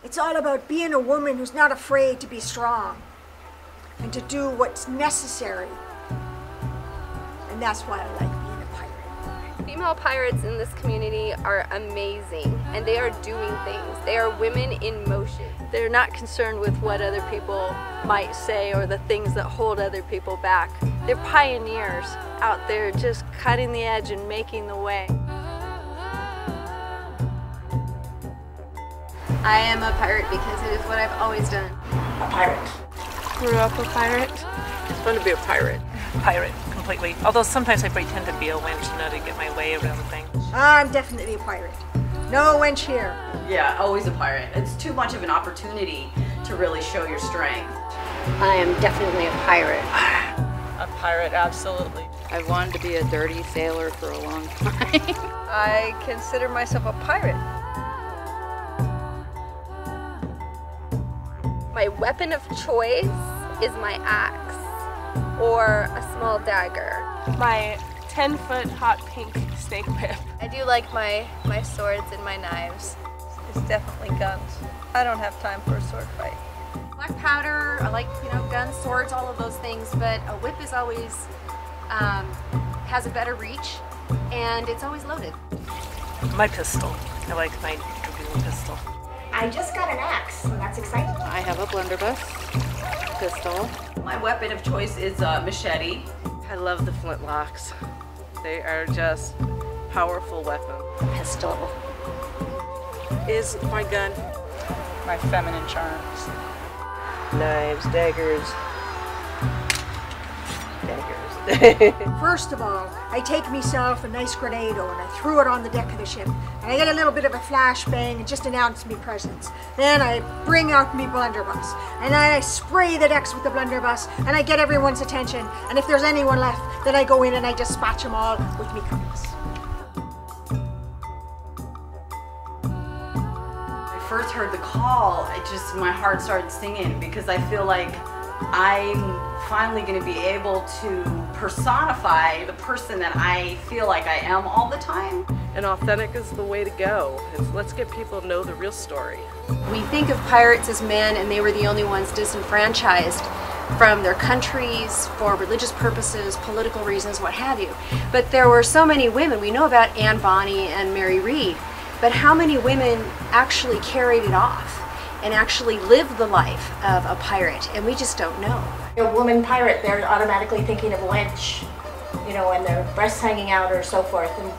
It's all about being a woman who's not afraid to be strong and to do what's necessary. And that's why I like being a pirate. Female pirates in this community are amazing, and they are doing things. They are women in motion. They're not concerned with what other people might say or the things that hold other people back. They're pioneers out there just cutting the edge and making the way. I am a pirate because it is what I've always done. A pirate. Grew up a pirate. It's fun to be a pirate. Pirate, completely. Although sometimes I pretend to be a wench, to get my way around things. I'm definitely a pirate. No wench here. Yeah, always a pirate. It's too much of an opportunity to really show your strength. I am definitely a pirate. A pirate, absolutely. I've wanted to be a dirty sailor for a long time. I consider myself a pirate. My weapon of choice is my axe or a small dagger. My 10-foot hot pink steak whip. I do like my swords and my knives. It's definitely guns. I don't have time for a sword fight. Black powder, I like, guns, swords, all of those things, but a whip is always, has a better reach, and it's always loaded. My pistol. I like my dragoon pistol. I just got an axe, and that's exciting. I have a blunderbuss pistol. My weapon of choice is a machete. I love the flintlocks. They are just powerful weapons. Pistol. Is my gun. My feminine charms. Knives, daggers. First of all, I take myself a nice grenado and I threw it on the deck of the ship. And I get a little bit of a flashbang and just announce me presence. Then I bring out me blunderbuss. And I spray the decks with the blunderbuss and I get everyone's attention. And if there's anyone left, then I go in and I dispatch them all with me cutlass. I first heard the call, my heart started singing because I feel like I'm finally going to be able to personify the person that I feel like I am all the time. And authentic is the way to go. Let's get people to know the real story. We think of pirates as men, and they were the only ones disenfranchised from their countries for religious purposes, political reasons, what have you. But there were so many women. We know about Anne Bonny and Mary Read, but how many women actually carried it off and actually lived the life of a pirate? And we just don't know. A woman pirate, they're automatically thinking of a wench, and their breasts hanging out or so forth. And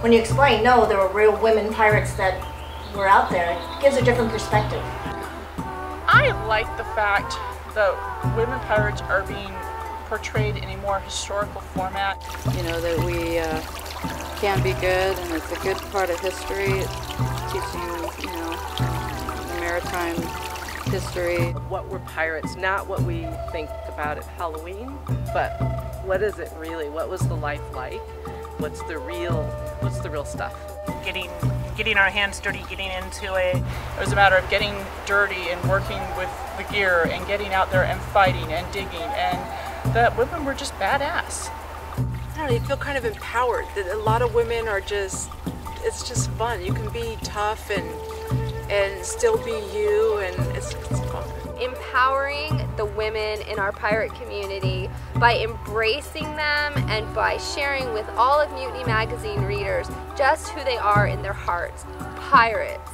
when you explain, no, there were real women pirates that were out there, it gives a different perspective. I like the fact that women pirates are being portrayed in a more historical format. That we can be good, and it's a good part of history. It's teaching, the maritime history. What were pirates, not what we think about at Halloween, but what is it really? What was the life like? What's the real stuff? Getting our hands dirty, getting into it. It was a matter of getting dirty and working with the gear and getting out there and fighting and digging, and the women were just badass. I don't know, you feel kind of empowered. A lot of women are it's just fun. You can be tough and still be you, and it's fun. Empowering the women in our pirate community by embracing them and by sharing with all of Mutiny magazine readers just who they are in their hearts. Pirates.